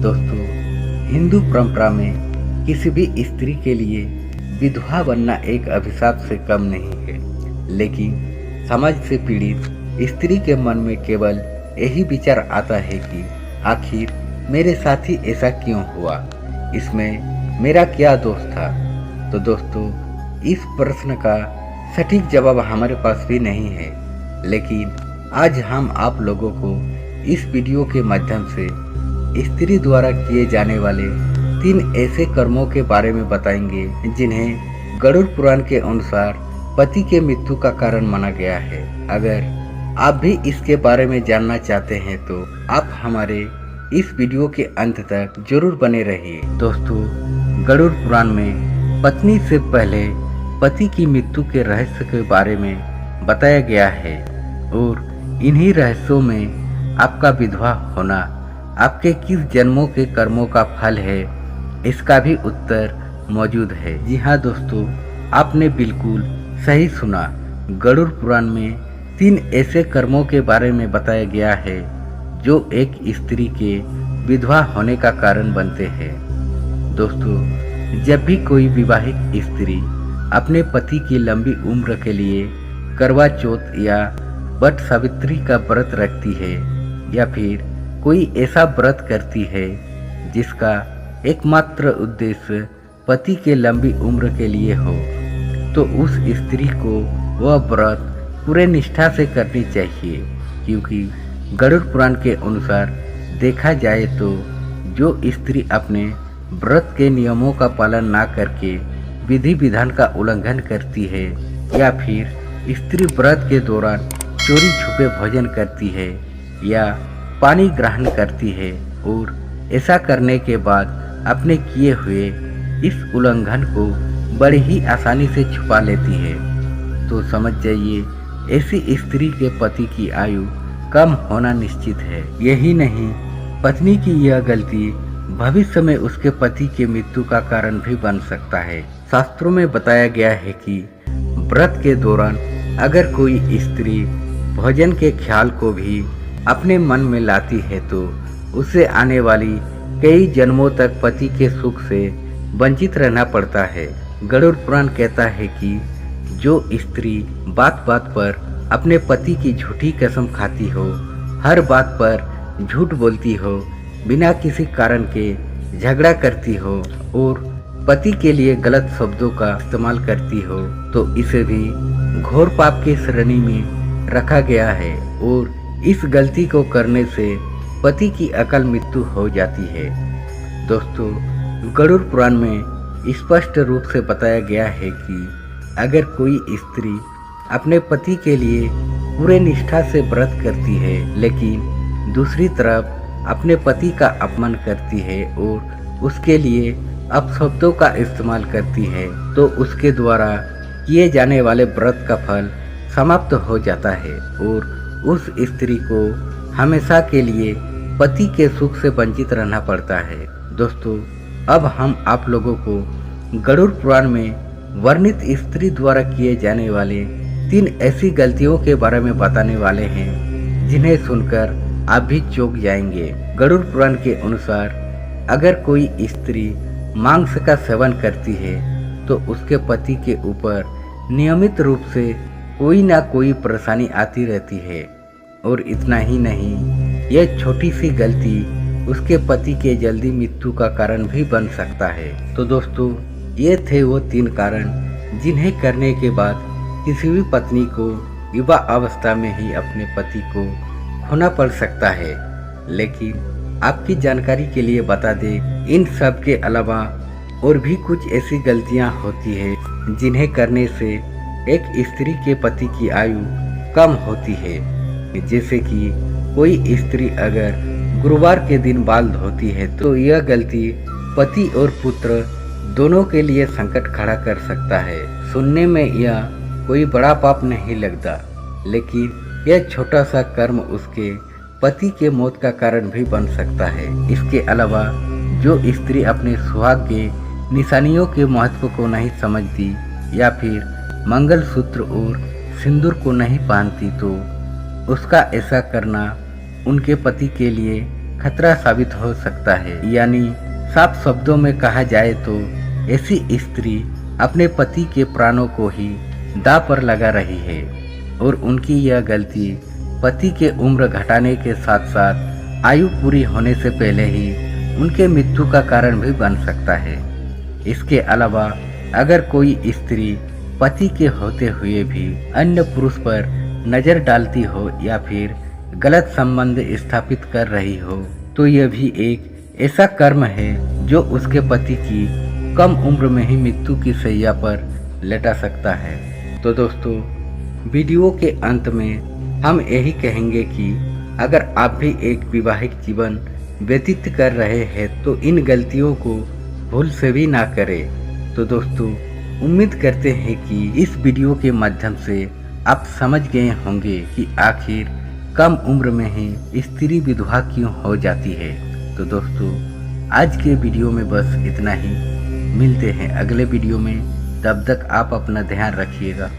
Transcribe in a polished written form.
दोस्तों, हिंदू परंपरा में किसी भी स्त्री के लिए विधवा बनना एक अभिशाप से कम नहीं है। लेकिन समाज से पीड़ित स्त्री के मन में केवल यही विचार आता है कि आखिर मेरे साथ ही ऐसा क्यों हुआ, इसमें मेरा क्या दोष था। तो दोस्तों, इस प्रश्न का सटीक जवाब हमारे पास भी नहीं है, लेकिन आज हम आप लोगों को इस वीडियो के माध्यम से स्त्री द्वारा किए जाने वाले 3 ऐसे कर्मों के बारे में बताएंगे जिन्हें गरुड़ पुराण के अनुसार पति के मृत्यु का कारण माना गया है। अगर आप भी इसके बारे में जानना चाहते हैं तो आप हमारे इस वीडियो के अंत तक जरूर बने रहिए। दोस्तों, गरुड़ पुराण में पत्नी से पहले पति की मृत्यु के रहस्य के बारे में बताया गया है और इन्हीं रहस्यों में आपका विधवा होना आपके किस जन्मों के कर्मों का फल है, इसका भी उत्तर मौजूद है। जी हाँ दोस्तों, आपने बिल्कुल सही सुना। गरुड़ पुराण में 3 ऐसे कर्मों के बारे में बताया गया है जो एक स्त्री के विधवा होने का कारण बनते हैं। दोस्तों, जब भी कोई विवाहित स्त्री अपने पति की लंबी उम्र के लिए करवा चौथ या वट सावित्री का व्रत रखती है या फिर कोई ऐसा व्रत करती है जिसका एकमात्र उद्देश्य पति के लंबी उम्र के लिए हो, तो उस स्त्री को वह व्रत पूरे निष्ठा से करनी चाहिए। क्योंकि गरुड़ पुराण के अनुसार देखा जाए तो जो स्त्री अपने व्रत के नियमों का पालन ना करके विधि विधान का उल्लंघन करती है या फिर स्त्री व्रत के दौरान चोरी छुपे भोजन करती है या पानी ग्रहण करती है और ऐसा करने के बाद अपने किए हुए इस उल्लंघन को बड़ी ही आसानी से छुपा लेती है, तो समझ जाइए ऐसी स्त्री के पति की आयु कम होना निश्चित है। यही नहीं, पत्नी की यह गलती भविष्य में उसके पति के मृत्यु का कारण भी बन सकता है। शास्त्रों में बताया गया है कि व्रत के दौरान अगर कोई स्त्री भोजन के ख्याल को भी अपने मन में लाती है तो उसे आने वाली कई जन्मों तक पति के सुख से वंचित रहना पड़ता है। गरुड़ पुराण कहता है कि जो स्त्री बात बात पर अपने पति की झूठी कसम खाती हो, हर बात पर झूठ बोलती हो, बिना किसी कारण के झगड़ा करती हो और पति के लिए गलत शब्दों का इस्तेमाल करती हो, तो इसे भी घोर पाप की श्रेणी में रखा गया है और इस गलती को करने से पति की अकाल मृत्यु हो जाती है। दोस्तों, गरुड़ पुराण में स्पष्ट रूप से बताया गया है कि अगर कोई स्त्री अपने पति के लिए पूरे निष्ठा से व्रत करती है लेकिन दूसरी तरफ अपने पति का अपमान करती है और उसके लिए अपशब्दों का इस्तेमाल करती है, तो उसके द्वारा किए जाने वाले व्रत का फल समाप्त हो जाता है और उस स्त्री को हमेशा के लिए पति के सुख से वंचित रहना पड़ता है। दोस्तों, अब हम आप लोगों को गरुड़ पुराण में वर्णित स्त्री द्वारा किए जाने वाले 3 ऐसी गलतियों के बारे में बताने वाले हैं जिन्हें सुनकर आप भी चौंक जाएंगे। गरुड़ पुराण के अनुसार अगर कोई स्त्री मांस का सेवन करती है तो उसके पति के ऊपर नियमित रूप से कोई ना कोई परेशानी आती रहती है और इतना ही नहीं, यह छोटी सी गलती उसके पति के जल्दी मृत्यु का कारण भी बन सकता है। तो दोस्तों, ये थे वो 3 कारण जिन्हें करने के बाद किसी भी पत्नी को युवा अवस्था में ही अपने पति को खोना पड़ सकता है। लेकिन आपकी जानकारी के लिए बता दें, इन सब के अलावा और भी कुछ ऐसी गलतियां होती है जिन्हें करने से एक स्त्री के पति की आयु कम होती है। जैसे कि कोई स्त्री अगर गुरुवार के दिन बाल धोती है तो यह गलती पति और पुत्र दोनों के लिए संकट खड़ा कर सकता है। सुनने में यह कोई बड़ा पाप नहीं लगता, लेकिन यह छोटा सा कर्म उसके पति के मौत का कारण भी बन सकता है। इसके अलावा जो स्त्री अपने सुहाग के निशानियों के महत्व को नहीं समझती या फिर मंगलसूत्र और सिंदूर को नहीं पहनती, तो उसका ऐसा करना उनके पति के लिए खतरा साबित हो सकता है। यानी साफ शब्दों में कहा जाए तो ऐसी स्त्री अपने पति के प्राणों को ही दांव पर लगा रही है और उनकी यह गलती पति के उम्र घटाने के साथ साथ आयु पूरी होने से पहले ही उनके मृत्यु का कारण भी बन सकता है। इसके अलावा अगर कोई स्त्री पति के होते हुए भी अन्य पुरुष पर नजर डालती हो या फिर गलत संबंध स्थापित कर रही हो तो यह भी एक ऐसा कर्म है जो उसके पति की कम उम्र में ही मृत्यु की शैया पर लेटा सकता है। तो दोस्तों, वीडियो के अंत में हम यही कहेंगे कि अगर आप भी एक वैवाहिक जीवन व्यतीत कर रहे हैं तो इन गलतियों को भूल से भी ना करें। तो दोस्तों, उम्मीद करते हैं कि इस वीडियो के माध्यम से आप समझ गए होंगे कि आखिर कम उम्र में ही स्त्री विधवा क्यों हो जाती है। तो दोस्तों, आज के वीडियो में बस इतना ही। मिलते हैं अगले वीडियो में, तब तक आप अपना ध्यान रखिएगा।